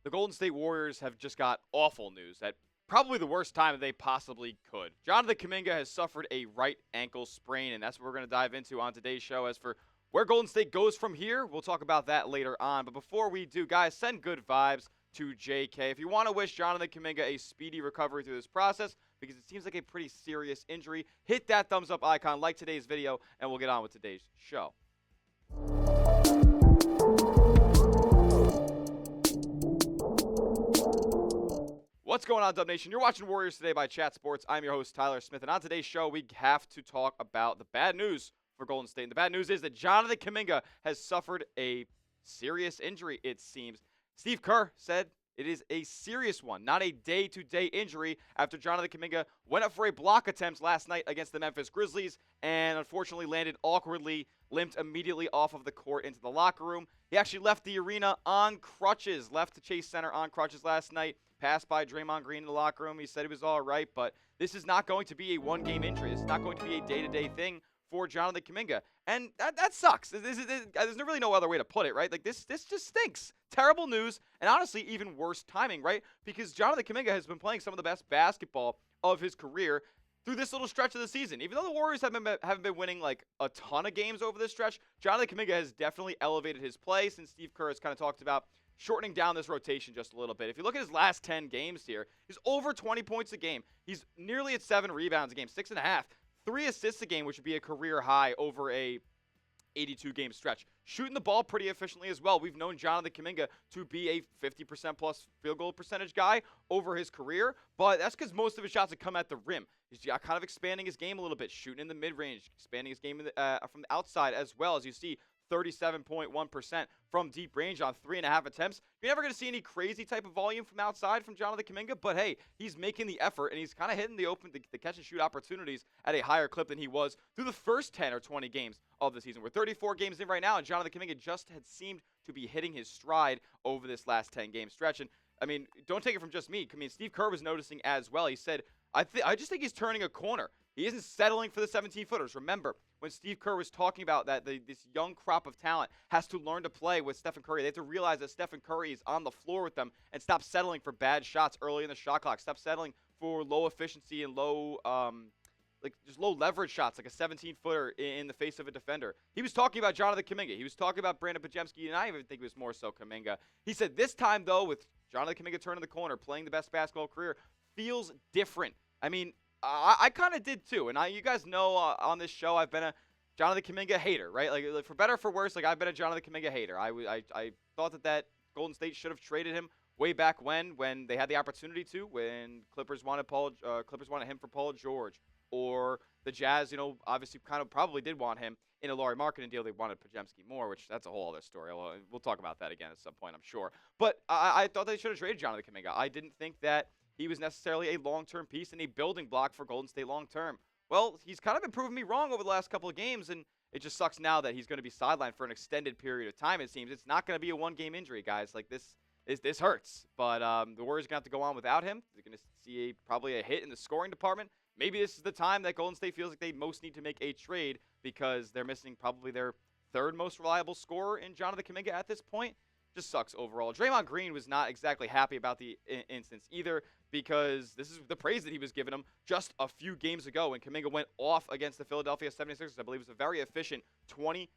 The Golden State Warriors have just got awful news at probably the worst time that they possibly could. Jonathan Kuminga has suffered a right ankle sprain, and that's what we're going to dive into on today's show. As for where Golden State goes from here, we'll talk about that later on. But before we do, guys, send good vibes to JK. If you want to wish Jonathan Kuminga a speedy recovery through this process, because it seems like a pretty serious injury, hit that thumbs up icon, like today's video, and we'll get on with today's show. What's going on, Dub Nation? You're watching Warriors Today by Chat Sports. I'm your host, Tyler Smith, and on today's show, we have to talk about the bad news for Golden State. And the bad news is that Jonathan Kuminga has suffered a serious injury, it seems. Steve Kerr said it is a serious one, not a day-to-day injury, after Jonathan Kuminga went up for a block attempt last night against the Memphis Grizzlies and unfortunately landed awkwardly, limped immediately off of the court into the locker room. He actually left the arena on crutches, left the Chase Center on crutches last night, passed by Draymond Green in the locker room. He said he was all right, but this is not going to be a one-game injury. It's not going to be a day-to-day thing for Jonathan Kuminga, and that sucks. There's really no other way to put it, right? Like, this just stinks. Terrible news, and honestly, even worse timing, right? Because Jonathan Kuminga has been playing some of the best basketball of his career through this little stretch of the season. Even though the Warriors haven't been winning like a ton of games over this stretch, Jonathan Kuminga has definitely elevated his play since Steve Kerr has kind of talked about shortening down this rotation just a little bit. If you look at his last 10 games here, he's over 20 points a game. He's nearly at 7 rebounds a game, 6.5. 3 assists a game, which would be a career high over a 82-game stretch. Shooting the ball pretty efficiently as well. We've known Jonathan Kuminga to be a 50% plus field goal percentage guy over his career, but that's because most of his shots have come at the rim. He's kind of expanding his game a little bit, shooting in the mid-range, expanding his game from the outside as well. As you see, 37.1% from deep range on 3.5 attempts. You're never going to see any crazy type of volume from outside from Jonathan Kuminga, but hey, he's making the effort, and he's kind of hitting the catch-and-shoot opportunities at a higher clip than he was through the first 10 or 20 games of the season. We're 34 games in right now, and Jonathan Kuminga just had seemed to be hitting his stride over this last 10-game stretch. And, I mean, don't take it from just me. I mean, Steve Kerr was noticing as well. He said, I just think he's turning a corner. He isn't settling for the 17-footers. Remember, when Steve Kerr was talking about that this young crop of talent has to learn to play with Stephen Curry, they have to realize that Stephen Curry is on the floor with them and stop settling for bad shots early in the shot clock. Stop settling for low efficiency and low leverage shots, like a 17-footer in the face of a defender. He was talking about Jonathan Kuminga. He was talking about Brandon Pajemski, and I even think it was more so Kuminga. He said this time, though, with Jonathan Kuminga turning the corner, playing the best basketball career, feels different. I mean, I kind of did too, and you guys know on this show I've been a Jonathan Kuminga hater, right? Like for better or for worse, like I've been a Jonathan Kuminga hater. I thought that Golden State should have traded him way back when they had the opportunity to, when Clippers wanted him for Paul George, or the Jazz, obviously kind of probably did want him in a Lauri Markkanen deal. They wanted Pajemski more, which that's a whole other story. We'll talk about that again at some point, I'm sure. But I thought they should have traded Jonathan Kuminga. I didn't think that he was necessarily a long-term piece and a building block for Golden State long-term. Well, he's kind of been proving me wrong over the last couple of games, and it just sucks now that he's going to be sidelined for an extended period of time, it seems. It's not going to be a one-game injury, guys. Like, this hurts. But the Warriors are going to have to go on without him. They're going to see probably a hit in the scoring department. Maybe this is the time that Golden State feels like they most need to make a trade, because they're missing probably their third most reliable scorer in Jonathan Kuminga at this point. Just sucks overall. Draymond Green was not exactly happy about the instance either, because this is the praise that he was giving him just a few games ago when Kuminga went off against the Philadelphia 76ers. I believe it was a very efficient 25-5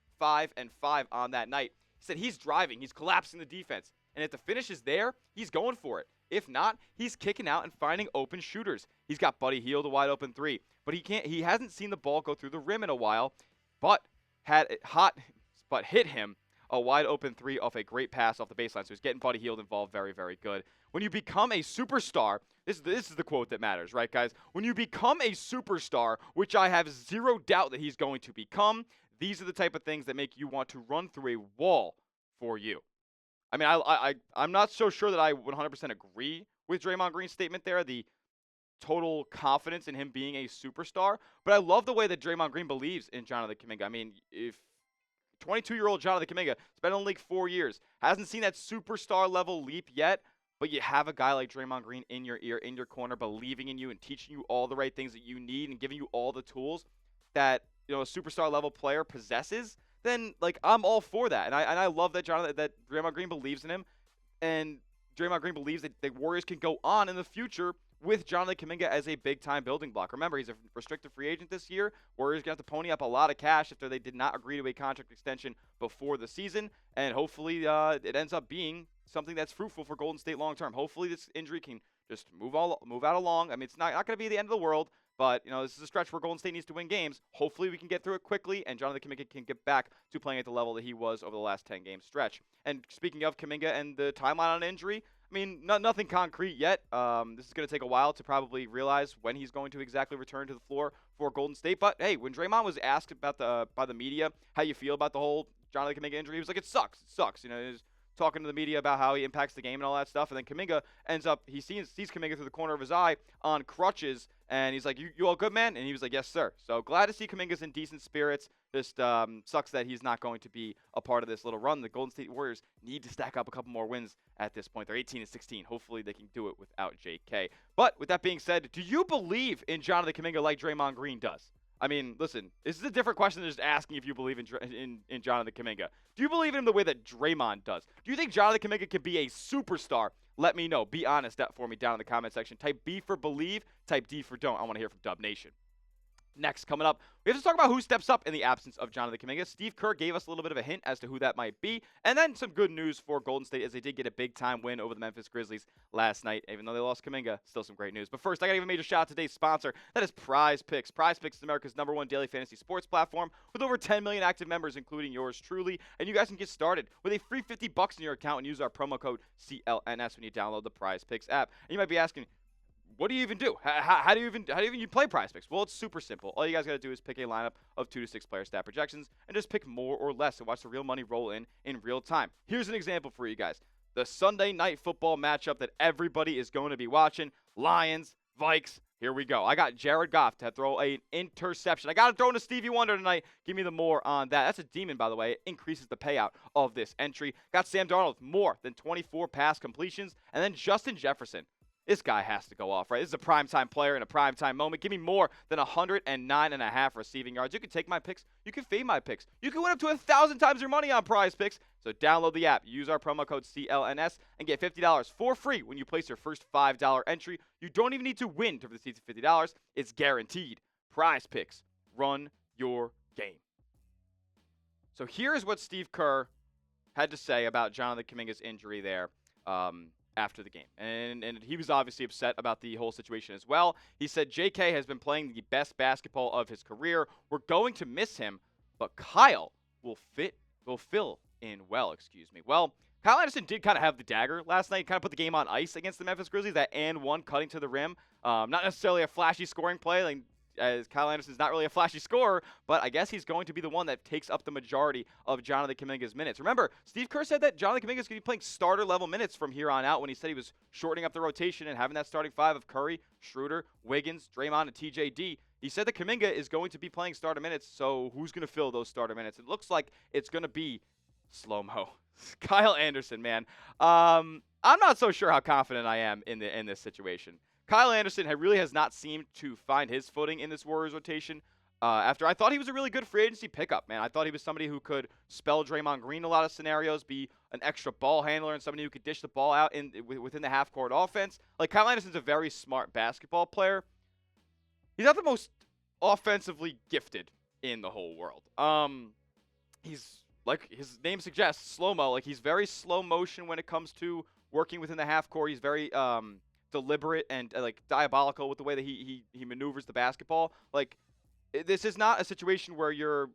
on that night. He said he's driving, he's collapsing the defense, and if the finish is there, he's going for it. If not, he's kicking out and finding open shooters. He's got Buddy Hield a wide open 3, but he hasn't seen the ball go through the rim in a while, but hit him a wide open 3 off a great pass off the baseline. So he's getting Buddy Hield involved. Very, very good. When you become a superstar, this is the quote that matters, right, guys? When you become a superstar, which I have zero doubt that he's going to become, these are the type of things that make you want to run through a wall for you. I mean, I'm not so sure that I 100% agree with Draymond Green's statement there, the total confidence in him being a superstar, but I love the way that Draymond Green believes in Jonathan Kuminga. I mean, if 22-year-old Jonathan Kuminga has been in the league 4 years, hasn't seen that superstar level leap yet, but you have a guy like Draymond Green in your ear, in your corner, believing in you and teaching you all the right things that you need and giving you all the tools that a superstar level player possesses, then like I'm all for that. And I love that Draymond Green believes in him. And Draymond Green believes that the Warriors can go on in the future with Jonathan Kuminga as a big-time building block. Remember, he's a restricted free agent this year. Warriors going to have to pony up a lot of cash after they did not agree to a contract extension before the season, and hopefully it ends up being something that's fruitful for Golden State long-term. Hopefully this injury can just move out along. I mean, it's not going to be the end of the world, but, this is a stretch where Golden State needs to win games. Hopefully we can get through it quickly, and Jonathan Kuminga can get back to playing at the level that he was over the last 10-game stretch. And speaking of Kuminga and the timeline on injury, I mean, nothing concrete yet. This is going to take a while to probably realize when he's going to exactly return to the floor for Golden State. But, hey, when Draymond was asked about by the media how you feel about the whole Jonathan Kuminga injury, he was like, it sucks. It sucks. He was talking to the media about how he impacts the game and all that stuff. And then Kuminga ends up, he sees Kuminga through the corner of his eye on crutches. And he's like, you all good, man? And he was like, yes, sir. So glad to see Kuminga's in decent spirits. Just sucks that he's not going to be a part of this little run. The Golden State Warriors need to stack up a couple more wins at this point. They're 18-16. Hopefully they can do it without JK. But with that being said, do you believe in Jonathan Kuminga like Draymond Green does? I mean, listen, this is a different question than just asking if you believe in Jonathan Kuminga. Do you believe in him the way that Draymond does? Do you think Jonathan Kuminga can be a superstar? Let me know. Be honest for me down in the comment section. Type B for believe, type D for don't. I want to hear from Dub Nation. Next, coming up, we have to talk about who steps up in the absence of Jonathan Kuminga. Steve Kerr gave us a little bit of a hint as to who that might be. And then some good news for Golden State as they did get a big-time win over the Memphis Grizzlies last night. Even though they lost Kuminga, still some great news. But first, I got to give a major shout out to today's sponsor. That is Prize Picks. Prize Picks is America's #1 daily fantasy sports platform with over 10 million active members, including yours truly. And you guys can get started with a free $50 in your account and use our promo code CLNS when you download the Prize Picks app. And you might be asking, what do you even do? How do you even play Prize Picks? Well, it's super simple. All you guys got to do is pick a lineup of 2 to 6 player stat projections and just pick more or less and watch the real money roll in real time. Here's an example for you guys. The Sunday night football matchup that everybody is going to be watching, Lions, Vikes. Here we go. I got Jared Goff to throw an interception. I got to throw in a Stevie Wonder tonight. Give me the more on that. That's a demon, by the way. It increases the payout of this entry. Got Sam Darnold with more than 24 pass completions. And then Justin Jefferson. This guy has to go off, right? This is a primetime player in a primetime moment. Give me more than 109.5 receiving yards. You can take my picks. You can fade my picks. You can win up to 1,000 times your money on Prize Picks. So download the app, use our promo code CLNS, and get $50 for free when you place your first $5 entry. You don't even need to win to receive $50. It's guaranteed. Prize Picks. Run your game. So here's what Steve Kerr had to say about Jonathan Kuminga's injury there. After the game. And he was obviously upset about the whole situation as well. He said, JK has been playing the best basketball of his career. We're going to miss him, but Kyle will fill in well, Well, Kyle Anderson did kind of have the dagger last night, kind of put the game on ice against the Memphis Grizzlies, that and one cutting to the rim. Not necessarily a flashy scoring play, as Kyle Anderson's not really a flashy scorer, but I guess he's going to be the one that takes up the majority of Jonathan Kuminga's minutes. Remember, Steve Kerr said that Jonathan Kuminga is going to be playing starter-level minutes from here on out when he said he was shortening up the rotation and having that starting 5 of Curry, Schroeder, Wiggins, Draymond, and TJD. He said that Kuminga is going to be playing starter minutes, so who's going to fill those starter minutes? It looks like it's going to be slow-mo. Kyle Anderson, man. I'm not so sure how confident I am in this situation. Kyle Anderson really has not seemed to find his footing in this Warriors rotation. After I thought he was a really good free agency pickup, man. I thought he was somebody who could spell Draymond Green in a lot of scenarios, be an extra ball handler, and somebody who could dish the ball out within the half-court offense. Like, Kyle Anderson's a very smart basketball player. He's not the most offensively gifted in the whole world. He's, like his name suggests, slow-mo. Like, he's very slow motion when it comes to working within the half-court. He's very deliberate and like diabolical with the way that he maneuvers the basketball. Like, this is not a situation where you're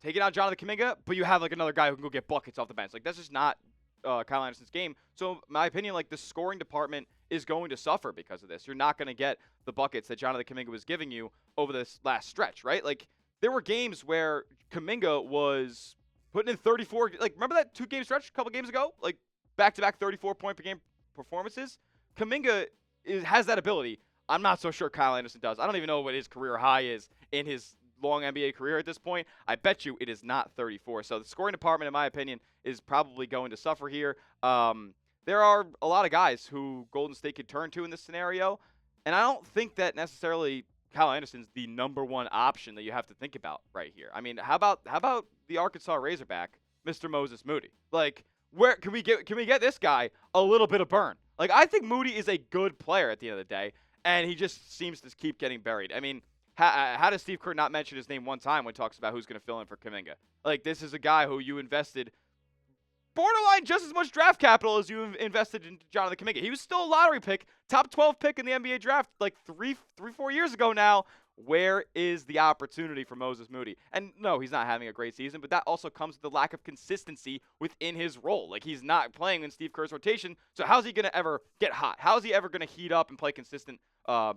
taking out Jonathan Kuminga, but you have like another guy who can go get buckets off the bench. Like, that's just not Kyle Anderson's game. So my opinion, like, the scoring department is going to suffer because of this. You're not going to get the buckets that Jonathan Kuminga was giving you over this last stretch, right? Like, there were games where Kuminga was putting in 34. Like, remember that 2-game stretch a couple games ago? Like, back-to-back 34-point per game performances. Kuminga has that ability. I'm not so sure Kyle Anderson does. I don't even know what his career high is in his long NBA career at this point. I bet you it is not 34. So the scoring department, in my opinion, is probably going to suffer here. There are a lot of guys who Golden State could turn to in this scenario, and I don't think that necessarily Kyle Anderson's the #1 option that you have to think about right here. I mean, how about the Arkansas Razorback, Mr. Moses Moody? Like, Where can we get this guy a little bit of burn? Like, I think Moody is a good player at the end of the day, and he just seems to keep getting buried. I mean, how does Steve Kerr not mention his name one time when he talks about who's going to fill in for Kuminga? Like, this is a guy who you invested borderline just as much draft capital as you invested in Jonathan Kuminga. He was still a lottery pick, top 12 pick in the NBA draft like 4 years ago now. Where is the opportunity for Moses Moody? And no, he's not having a great season, but that also comes with the lack of consistency within his role. Like, he's not playing in Steve Kerr's rotation, so how's he going to ever get hot? How's he ever going to heat up and play consistent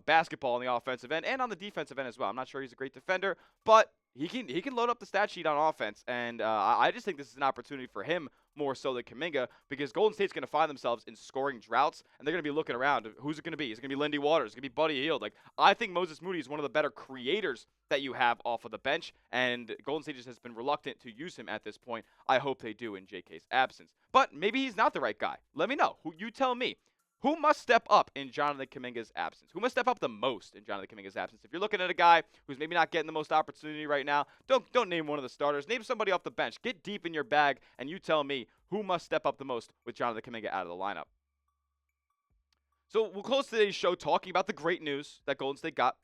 basketball on the offensive end and on the defensive end as well? I'm not sure he's a great defender, but he can load up the stat sheet on offense, and I just think this is an opportunity for him more so than Kuminga, because Golden State's going to find themselves in scoring droughts, and they're going to be looking around. Who's it going to be? Is it going to be Lindy Waters? Is it going to be Buddy Hield? Like, I think Moses Moody is one of the better creators that you have off of the bench, and Golden State just has been reluctant to use him at this point. I hope they do in JK's absence. But maybe he's not the right guy. Let me know. You tell me. Who must step up in Jonathan Kuminga's absence? Who must step up the most in Jonathan Kuminga's absence? If you're looking at a guy who's maybe not getting the most opportunity right now, don't name one of the starters. Name somebody off the bench. Get deep in your bag, and you tell me who must step up the most with Jonathan Kuminga out of the lineup. So we'll close today's show talking about the great news that Golden State got,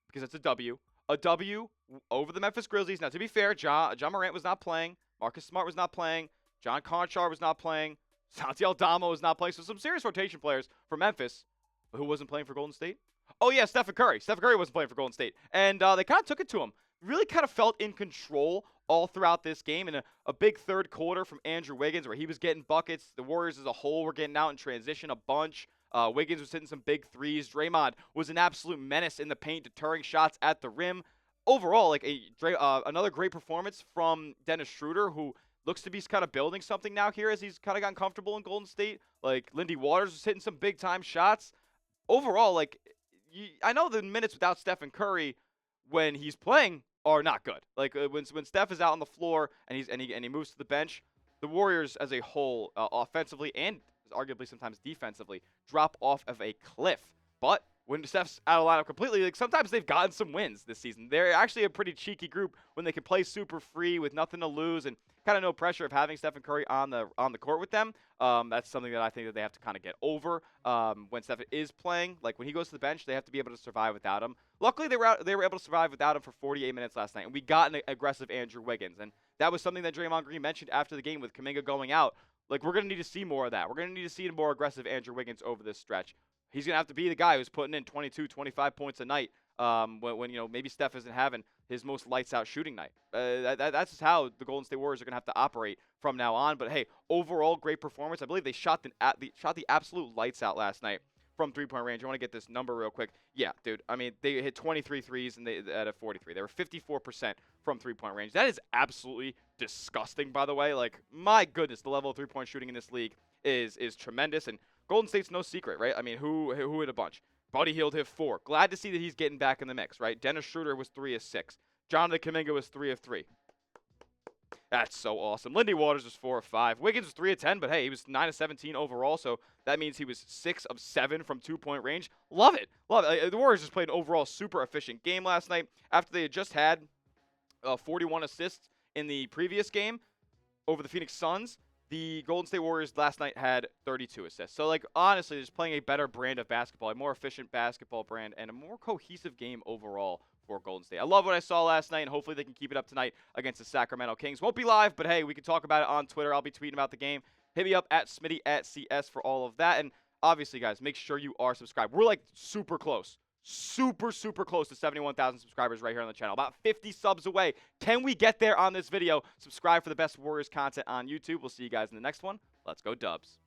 because it's a W. A W over the Memphis Grizzlies. Now, to be fair, John Morant was not playing. Marcus Smart was not playing. John Conchar was not playing. Santi Aldama was not playing. So some serious rotation players for Memphis. Who wasn't playing for Golden State? Oh, yeah, Stephen Curry. Stephen Curry wasn't playing for Golden State. And they kind of took it to him. Really kind of felt in control all throughout this game. In a big third quarter from Andrew Wiggins, where he was getting buckets. The Warriors as a whole were getting out in transition a bunch. Wiggins was hitting some big threes. Draymond was an absolute menace in the paint, deterring shots at the rim. Overall, like another great performance from Dennis Schroeder, who looks to be kind of building something now here as he's kind of gotten comfortable in Golden State. Like, Lindy Waters was hitting some big-time shots. Overall, like, I know the minutes without Stephen Curry when he's playing are not good. Like, when Steph is out on the floor and he moves to the bench, the Warriors as a whole, offensively and arguably sometimes defensively, drop off of a cliff. But when Steph's out of lineup completely, like, sometimes they've gotten some wins this season. They're actually a pretty cheeky group when they can play super free with nothing to lose and kind of no pressure of having Stephen Curry on the court with them. That's something that I think that they have to kind of get over when Steph is playing. Like, when he goes to the bench, they have to be able to survive without him. Luckily, they were able to survive without him for 48 minutes last night, and we got an aggressive Andrew Wiggins. And that was something that Draymond Green mentioned after the game with Kuminga going out. Like, we're going to need to see more of that. We're going to need to see a more aggressive Andrew Wiggins over this stretch. He's going to have to be the guy who's putting in 22, 25 points a night when maybe Steph isn't having his most lights-out shooting night. That's just how the Golden State Warriors are going to have to operate from now on. But, hey, overall, great performance. I believe they shot the absolute lights out last night from three-point range. I want to get this number real quick. Yeah, dude, I mean, they hit 23 threes and they at a 43. They were 54% from three-point range. That is absolutely disgusting, by the way. Like, my goodness, the level of three-point shooting in this league is tremendous. And Golden State's no secret, right? I mean, who hit a bunch? Buddy Hield hit 4. Glad to see that he's getting back in the mix, right? Dennis Schroeder was 3 of 6. Jonathan Kuminga was 3 of 3. That's so awesome. Lindy Waters was 4 of 5. Wiggins was 3 of 10, but hey, he was 9 of 17 overall, so that means he was 6 of 7 from two-point range. Love it. Love it. The Warriors just played an overall super efficient game last night after they had just had 41 assists in the previous game over the Phoenix Suns. The Golden State Warriors last night had 32 assists. So, like, honestly, just playing a better brand of basketball, a more efficient basketball brand, and a more cohesive game overall for Golden State. I love what I saw last night, and hopefully they can keep it up tonight against the Sacramento Kings. Won't be live, but, hey, we can talk about it on Twitter. I'll be tweeting about the game. Hit me up at Smitty at CS for all of that. And, obviously, guys, make sure you are subscribed. We're, like, super close. Super close to 71,000 subscribers right here on the channel. About 50 subs away. Can we get there on this video? Subscribe for the best Warriors content on YouTube. We'll see you guys in the next one. Let's go Dubs.